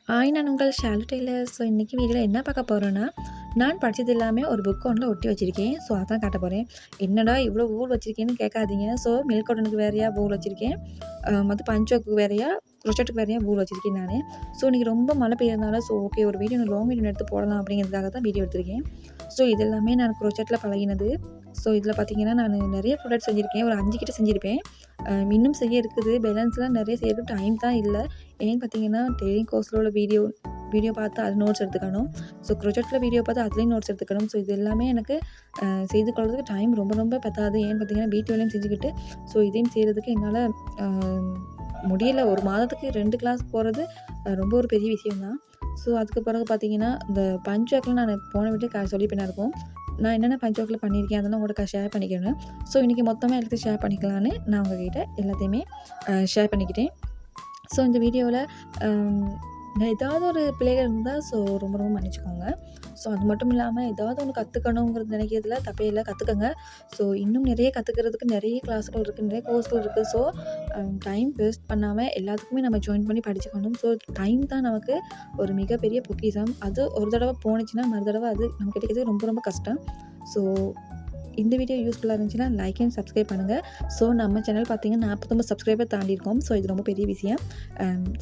நான் உங்கள் Shalu Taylor. So இன்றைக்கி வீடியோவில் என்ன பார்க்க போகிறோன்னா, நான் படித்தது எல்லாமே ஒரு புக் ஒன்றில் ஒட்டி வச்சுருக்கேன். ஸோ அதான் காட்ட போகிறேன். என்னடா இவ்வளோ ஊர் வச்சுருக்கேன்னு கேட்காதீங்க. ஸோ மில்க் காட்டனுக்கு வேறையா ஊர் வச்சுருக்கேன், மற்ற பஞ்சோக்கு வேறையா, க்ரோஷெட்டுக்கு வேறையா ஊர் வச்சுருக்கேன் நான். ஸோ இன்றைக்கி ரொம்ப மழை பெய்யறதுனால ஸோ ஓகே ஒரு வீடியோ லாங் வீடியோ எடுத்து போடலாம் அப்படிங்கிறதுக்காக தான் வீடியோ எடுத்திருக்கேன். ஸோ இது எல்லாமே நான் க்ரோஷெட்டில் பழகினது. ஸோ இதில் பார்த்தீங்கன்னா நான் நிறைய ப்ராடக்ட் செஞ்சுருக்கேன். ஒரு 5 கிட்ட செஞ்சுருப்பேன். இன்னும் செய்ய இருக்குது. பேலன்ஸ்லாம் நிறைய செய்யறதுக்கு டைம் தான் இல்லை. ஏன்னு பார்த்தீங்கன்னா டெய்லரிங் கோர்ஸில் உள்ள வீடியோ பார்த்து அது நோட்ஸ் எடுத்துக்கணும். ஸோ ப்ரொஜெக்ட்டில் வீடியோ பார்த்து அதுலேயும் நோட்ஸ் எடுத்துக்கணும். ஸோ இது எல்லாமே எனக்கு செய்து கொள்றதுக்கு டைம் ரொம்ப ரொம்ப பத்தாது. ஏன்னு பார்த்தீங்கன்னா வீட்டு வேலையும் செஞ்சுக்கிட்டு ஸோ இதையும் செய்கிறதுக்கு என்னால் முடியல. ஒரு மாதத்துக்கு 2 கிளாஸ் போகிறது ரொம்ப ஒரு பெரிய விஷயம் தான். ஸோ அதுக்கு பிறகு பார்த்தீங்கன்னா இந்த பஞ்ச் ஒர்க்லாம் நான் போன வீட்டில் சொல்லிப்பேனா இருக்கும். நான் என்னென்ன பஞ்ச் ஒர்க்கில் பண்ணியிருக்கேன் அதெல்லாம் உங்கள்கிட்ட ஷேர் பண்ணிக்கணும். ஸோ இன்றைக்கி மொத்தமாக எல்லாத்தையும் ஷேர் பண்ணிக்கலான்னு நான் உங்கள்கிட்ட எல்லாத்தையுமே ஷேர் பண்ணிக்கிட்டேன். ஸோ இந்த வீடியோவில் ஏதாவது ஒரு பிழைகள் இருந்தால் ஸோ ரொம்ப ரொம்ப மன்னிச்சுக்கோங்க. ஸோ அது மட்டும் இல்லாமல் ஏதாவது ஒன்று கற்றுக்கணுங்கிறது நினைக்கிறதுல தப்பே இல்லை, கற்றுக்கங்க. ஸோ இன்னும் நிறைய கற்றுக்கிறதுக்கு நிறைய கிளாஸ்கள் இருக்குது, நிறைய கோர்ஸ்கள் இருக்குது. ஸோ டைம் வேஸ்ட் பண்ணாமல் எல்லாத்துக்குமே நம்ம ஜாயின் பண்ணி படிச்சுக்கணும். ஸோ டைம் தான் நமக்கு ஒரு மிகப்பெரிய பொக்கிஷம். அது ஒரு தடவை போணுச்சுன்னா மறு தடவை அது நமக்கு கிடைக்கிறது ரொம்ப ரொம்ப கஷ்டம். ஸோ இந்த வீடியோ யூஸ்ஃபுல்லாக இருந்துச்சுன்னா லைக் அண்ட் சப்ஸ்கிரைப் பண்ணுங்கள். ஸோ நம்ம சேனல் பார்த்தீங்கன்னா 49 சப்ஸ்கிரைபர் தாண்டியிருக்கோம். ஸோ இது ரொம்ப பெரிய விஷயம்.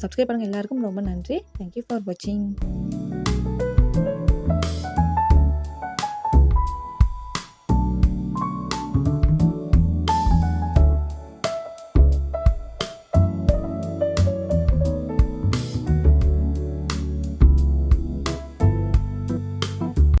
சப்ஸ்கிரைப் பண்ணுங்கள். எல்லாருக்கும் ரொம்ப நன்றி. தேங்க்யூ ஃபார் வாட்சிங்.